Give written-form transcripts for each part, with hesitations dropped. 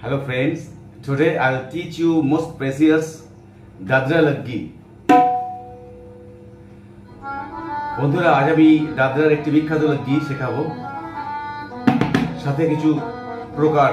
Hello friends, today I'll teach you most precious Dadra Laggi. বন্ধুরা আজ আমি দাদরার একটি বিখ্যাত লগ্গি শেখাবো, সাথে কিছু প্রকার।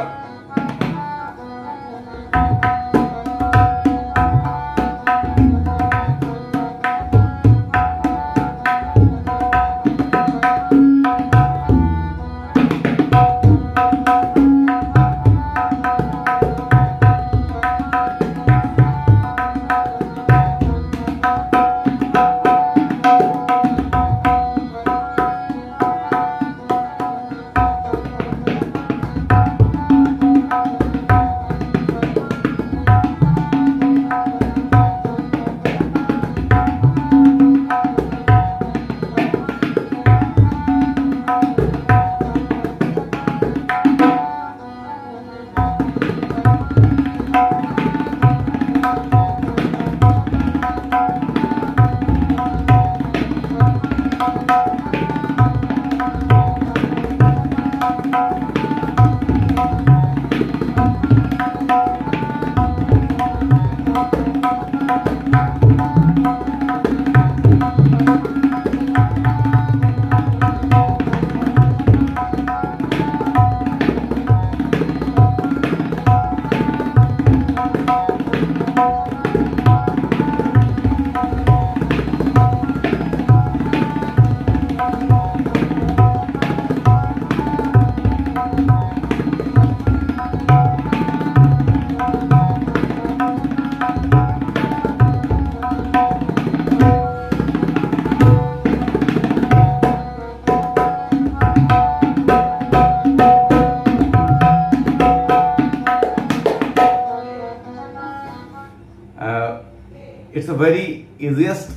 It's a very easiest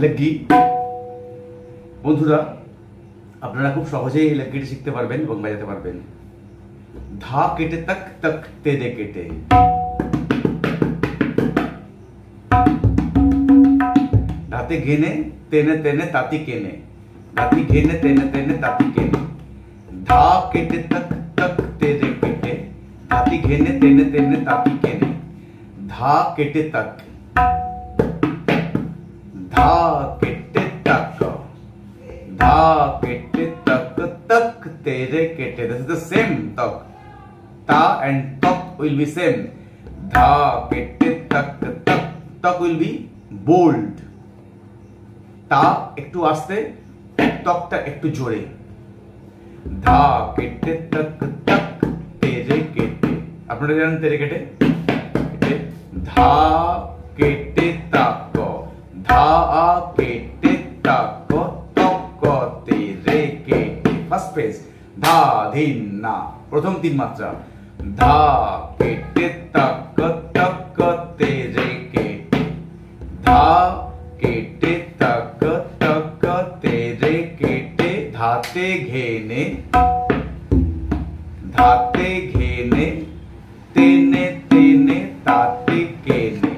লগ্গি। বন্ধুরা আপনারা খুব সহজেই এই লগ্গিটি শিখতে পারবেন এবং বাজাতে পারবেন। ধা কেটে তক তক তেরে কেটে, ধাতে ঘেনে তেনে তেনে তাতি কেনে, ধাতি ঘেনে তেনে তেনে তাতি কেনে, ধা কেটে তক তক তেরে কেটে, ধাতি ঘেনে তেনে তেনে তাতি কেনে, ধা কেটে তক, धा केटे तक, धा केटे तक तक तेरे केटे. This is the same tak. Ta and tak will be same. Dha kete tak tak, tak will be bold. Ta একটু আস্তে, তকটা একটু জোরে. ধা কেটে তক তক তেরে কেটে, আপনারা জানেন তেরে কেটে, ধা কেটে তক, ধা কেটে তক তক তেরে কেটে। ফার্স্ট ফ্রেজ ধা ধিন না, প্রথম তিন মাত্রা। ধা কেটে তক তক তেরে কেটে, ধা কেটে তক তক তেরে কেটে, ধাতে ঘেনে, ধাতে ঘেনে তেনে তেনে তাতে কেনে,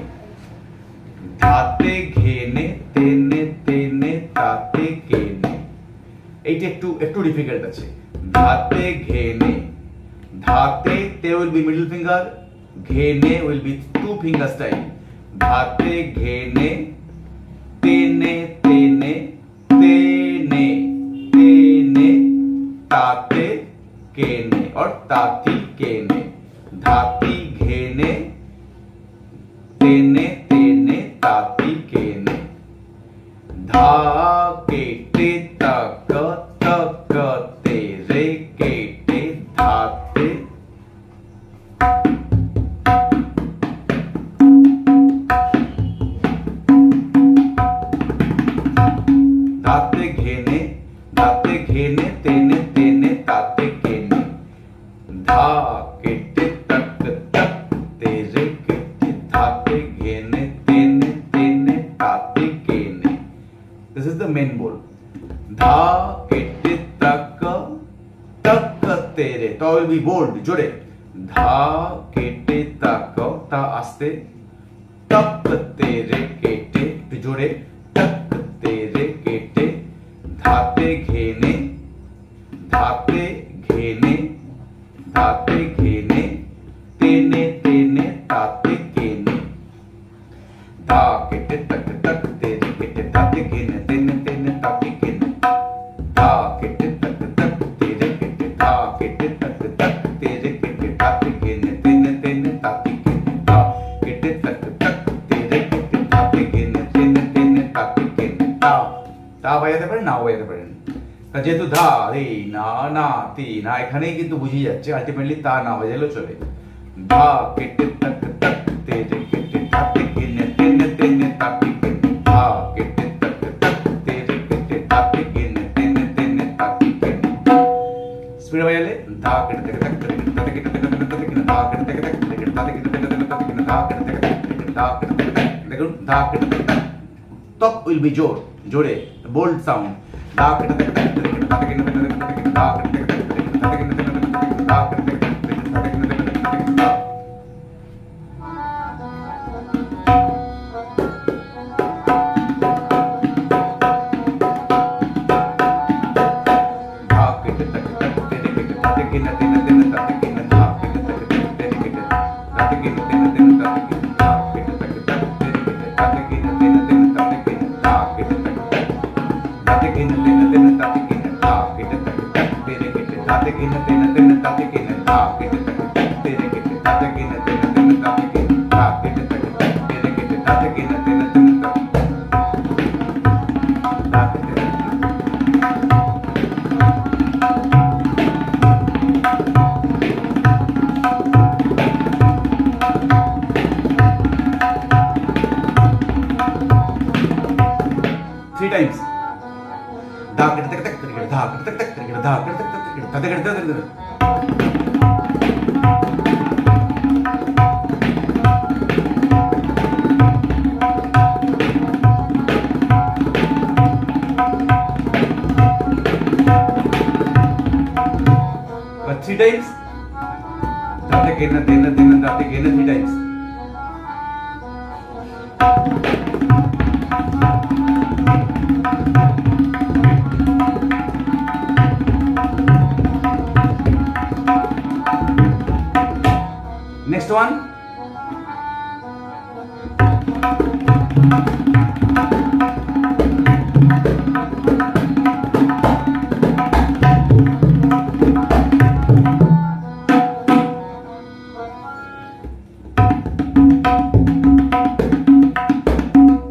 ধাতে ঘেনে তেনে তেনে তাতে কেনে। এইটা একটু ডিফিকাল্ট আছে। ধাতে ঘেনে, ধাতে তে will be middle finger, ঘেনে will be two finger style. ধাতে ঘেনে তেনে তেনে তেনে তেনে তাতে কেনে और ताती केने, धाती घेने तेने तेने ताती केने, धा केटे तक तक तेरे केटे धाते, धाते घेने तेने तेने ताते केने, धा केटे तक तक तेरे केटे धाते घेने तेने तेने ताते केने. This is the main bowl. धा केटे तक तक तेरे, तो will be bold, जोड़े. धा केटे तक, ता आस्ते, तक तेरे केटे, जोड़े, तक तेरे केटे, धाते घेने, धाते घेने, धाते घेने বাজাতে পারেন, নাও বাজাতে পারেন। যেহেতু ধা রে না না তি না, এখানেই কিন্তু বুঝিয়ে যাচ্ছে আলটিমেটলি তা না বাজালেও চলে। ধা কেটে তাক তাক তে রে কেটে তাতে কেনে তেনে তেনে তাতে কেনে, ধা কেটে তাক তাক তে রে কেটে তাতে কেনে তেনে তেনে তাতে কেনে। স্পিড বাজালে ধা কেটে তাক তাক তাতে কেটে তাতে কেনে, ধা কেটে তাক তাক তাতে কেটে তাতে কেটে তাতে কেনে, ধা কেটে তাক তাক ধা কেটে তাক। দেখুন ধা কেটে তাক, top will be jore, bold sound. Da ketek ketek ketek ketek ketek ketek da ketek ketek ketek ketek ketek da ketek ketek ketek ketek da. Da ketek ketek ketek ketek ketek ketek da ketek ketek Three times. Da ketek ketek ketek da ketek ketek ketek da ketek ketek ketek ketek. But three times. Date kena tena tena date kena three times. Next one.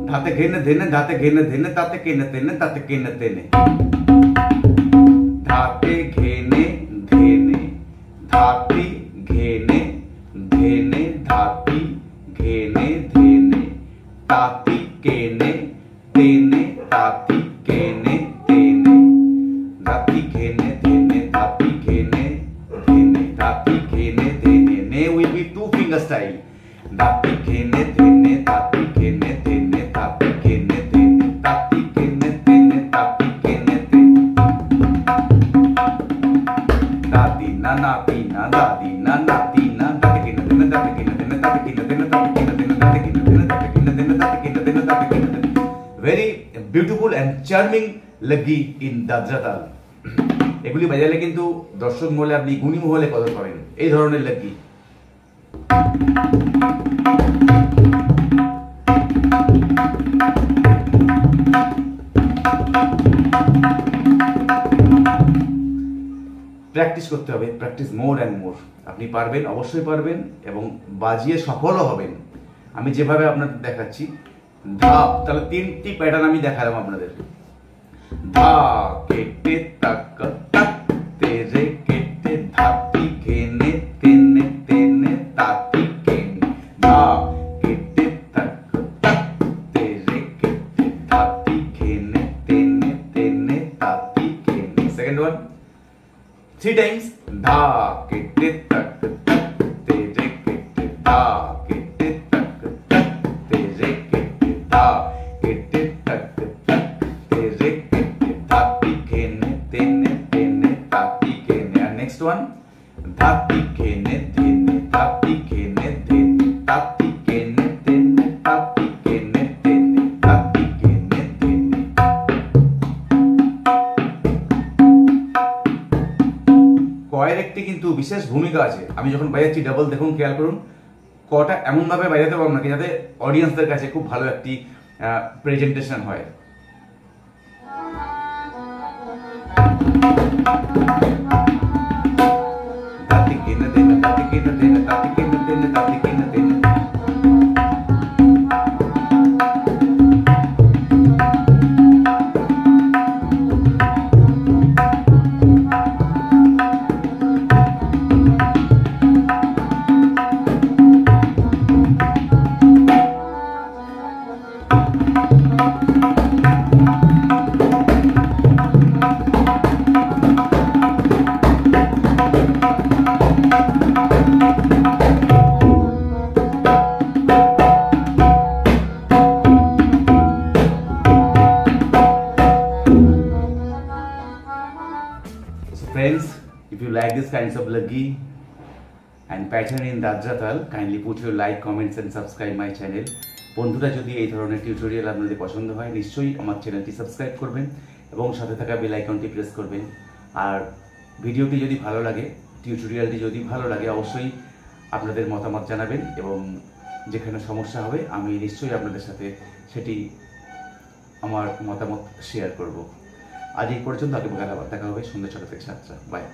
Dhate ghene dhene dhate ghene dhene tate kene tene tate kene tene. Dhate ghene dhene dhati ghene dhene dhati ghene dhene tati kene tene tati kene tene. Dhati ghene dhene dhati ghene dhene dhati ghene dhene. Ne will be two finger style. Dhati ghene dhene dhati ghene dhene dhati ghene dhene dhati ghene dhene dhati ghene dhene. Dadi na na ti na dadi na na ti na dhati ghene dhene dhati ghene dhene dhati ghene dhene dhati ghene dhene dhati ghene dhene dhati ghene dhene dhati ghene dhene dhati ghene dhene. Very beautiful and charming Laggi in Dadra Taal. এগুলি বাজালে কিন্তু দর্শক মহলে আপনি গুণী মহলে কদর পাবেন এই ধরনের Laggi। প্র্যাকটিস করতে হবে, প্র্যাকটিস মোর অ্যান্ড মোর। আপনি পারবেন, অবশ্যই পারবেন এবং বাজিয়ে সফলও হবেন। আমি যেভাবে আপনাদের দেখাচ্ছি ধাপ, তাহলে তিনটি প্যাটার্ন আমি দেখালাম আপনাদের। ধা কেটে তাক তাক তেরে কেটে ধাতি ঘেনে তেনে তেনে তাতি কেনে। ধা কেটে তাক তাক তেরে কেটে ধাতি ঘেনে তেনে তেনে তাতি কেনে। Second one, three times. Dha kete tak tak tere kete dha kete tak tak tere kete dha kete tak tak tere kete dhati ghene tene tene dhati ghene. And next one, dhati ghene dhene dhati ghene dhene dhati ghene tene dhati ghene tene dhati ghene tene. কয়ের একটি কিন্তু বিশেষ ভূমিকা আছে। আমি যখন বাজাচ্ছি double দেখুন, খেয়াল করুন কটা এমন ভাবে বাজাতে পারবো নাকি যাতে অডিয়েন্সদের কাছে খুব ভালো একটি প্রেজেন্টেশন হয়। তাতে কেনে দেনে তাতে কেনে দেনে তাতে কেনে দেনে তাতে কেনে দেনে। Friends, if you like this kinds of Laggi and pattern in Dadra Taal, kindly put your like, comments and subscribe my channel. বন্ধুরা যদি এই ধরনের টিউটোরিয়াল আপনাদের পছন্দ হয় নিশ্চয়ই আমার চ্যানেলটি সাবস্ক্রাইব করবেন এবং সাথে থাকা বেল আইকনটি প্রেস করবেন। আর ভিডিওটি যদি ভালো লাগে, টিউটোরিয়ালটি যদি ভালো লাগে, অবশ্যই আপনাদের মতামত জানাবেন এবং যেখানে সমস্যা হবে আমি নিশ্চয়ই আপনাদের সাথে সেটি আমার মতামত শেয়ার করব। আজ এই পর্যন্ত, আগে দেখা হবে সন্ধ্যা 6টা থেকে 7টা। বাই।